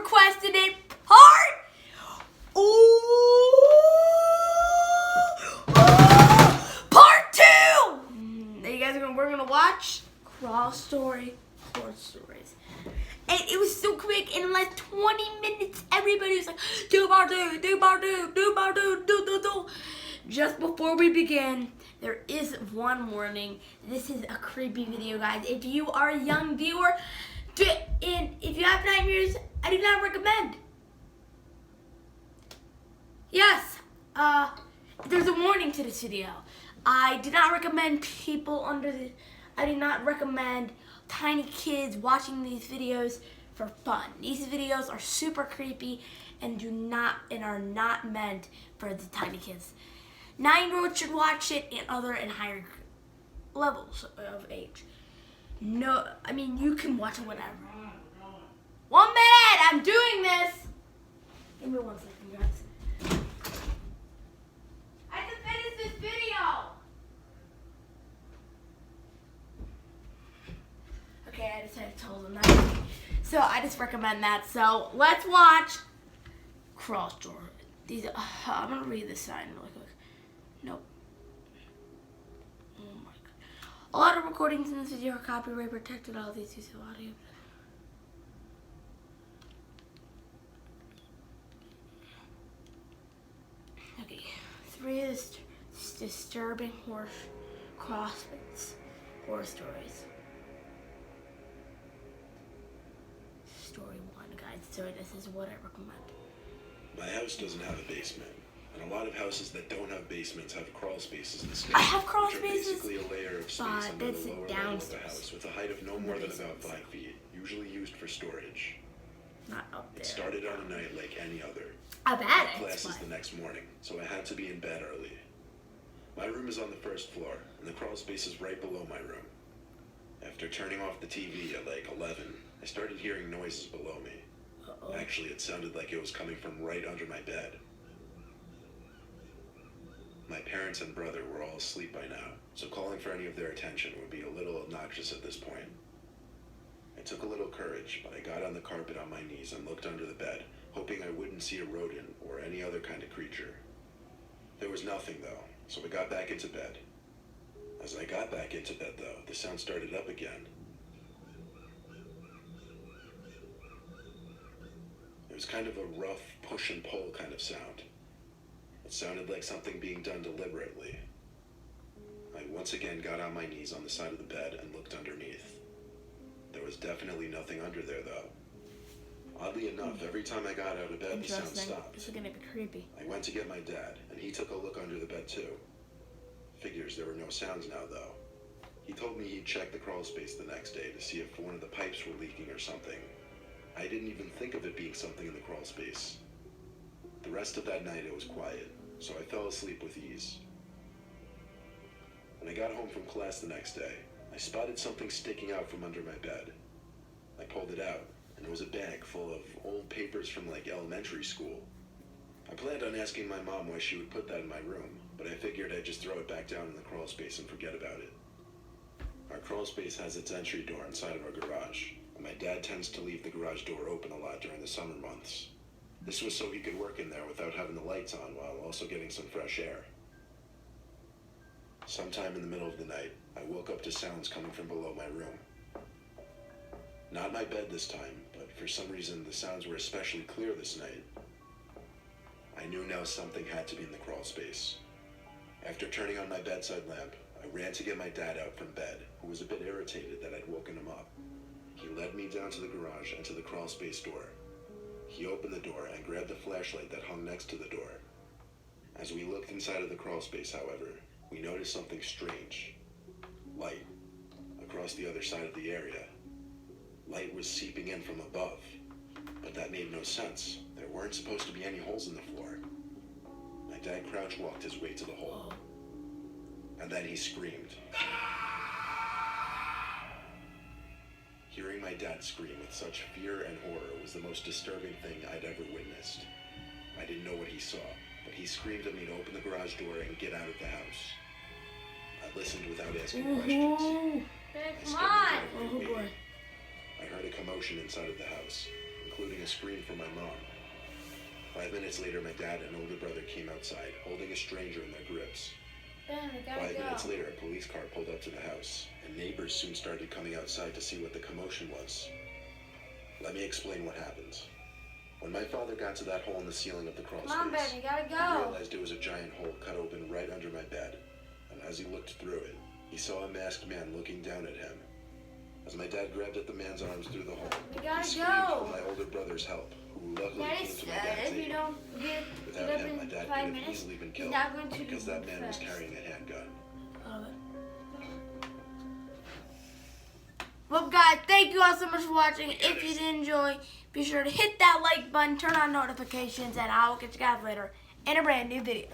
requested it. Part. Part 2. We're gonna watch Crawl Story Horror Stories. And it was so quick, in like 20 minutes, everybody was like, do-ba-do, do-ba-do, do-ba-do, do-do-do. Just before we begin, there is one warning. This is a creepy video, guys. If you are a young viewer, and if you have nightmares, I do not recommend. Yes, there's a warning to this video. I do not recommend I do not recommend tiny kids watching these videos for fun. These videos are super creepy and are not meant for the tiny kids. 9-year-olds should watch it, and higher levels of age. No, I mean, you can watch it whenever. 1 minute, I'm doing this. Give me 1 second, guys. I have to finish this video. Okay, I decided to tell them that. So I just recommend that. So let's watch Crawl Story. I'm gonna read this sign really quick. Nope. Oh my god. A lot of recordings in this video are copyright protected. All these use of audio. Okay. 3 disturbing horror stories. Story 1, guys. So this is what I recommend. My house doesn't have a basement, and a lot of houses that don't have basements have crawl spaces instead. I have crawl which are spaces, basically a layer of space under the that's lower level of the house with a height of no more than about 5 feet, usually used for storage. Not up there. It started on a night like any other. I bet Classes the next morning, so I had to be in bed early. My room is on the 1st floor, and the crawl space is right below my room. After turning off the TV at like 11, I started hearing noises below me. Actually, it sounded like it was coming from right under my bed. My parents and brother were all asleep by now, so calling for any of their attention would be a little obnoxious at this point. It took a little courage, but I got on the carpet on my knees and looked under the bed, hoping I wouldn't see a rodent or any other kind of creature. There was nothing, though, so I got back into bed. As I got back into bed, though, the sound started up again. It was kind of a rough push and pull kind of sound. It sounded like something being done deliberately. I once again got on my knees on the side of the bed and looked underneath. There was definitely nothing under there, though. Oddly enough, every time I got out of bed, the sound stopped. This is gonna be creepy. I went to get my dad, and he took a look under the bed too. Figures there were no sounds now, though. He told me he'd check the crawl space the next day to see if one of the pipes were leaking or something. I didn't even think of it being something in the crawl space. The rest of that night it was quiet, so I fell asleep with ease. When I got home from class the next day, I spotted something sticking out from under my bed. I pulled it out, and it was a bag full of old papers from like elementary school. I planned on asking my mom why she would put that in my room, but I figured I'd just throw it back down in the crawl space and forget about it. Our crawl space has its entry door inside of our garage, and my dad tends to leave the garage door open a lot during the summer months. This was so he could work in there without having the lights on while also getting some fresh air. Sometime in the middle of the night, I woke up to sounds coming from below my room. Not my bed this time, but for some reason the sounds were especially clear this night. I knew now something had to be in the crawl space. After turning on my bedside lamp, I ran to get my dad out from bed, who was a bit irritated that I'd woken him up. He led me down to the garage and to the crawl space door. He opened the door and grabbed the flashlight that hung next to the door. As we looked inside of the crawl space, however, we noticed something strange. Light. Across the other side of the area. Light was seeping in from above, but that made no sense. There weren't supposed to be any holes in the floor. My dad crouch walked his way to the hole, and then he screamed. Hearing my dad scream with such fear and horror was the most disturbing thing I'd ever witnessed. I didn't know what he saw, but he screamed at me to open the garage door and get out of the house. I listened without asking questions. Come on! I heard a commotion inside of the house, including a scream from my mom. 5 minutes later, my dad and older brother came outside, holding a stranger in their grips. Ben, we gotta 5 go. minutes later, a police car pulled up to the house, and neighbors soon started coming outside to see what the commotion was. Let me explain what happened. When my father got to that hole in the ceiling of the crawl Come on, Ben, space, you gotta he go. realized it was a giant hole cut open right under my bed, and as he looked through it, he saw a masked man looking down at him. As my dad grabbed at the man's arms through the hole, We he gotta screamed go. for my older brother's help, who luckily Daddy came to my said dad's if you aid. don't get Without up him, my in dad 5 could have minutes, easily been he's killed not going to because do that man was fast. carrying a handgun. Well, guys, thank you all so much for watching. If you did enjoy, be sure to hit that like button, turn on notifications, and I will catch you guys later in a brand new video.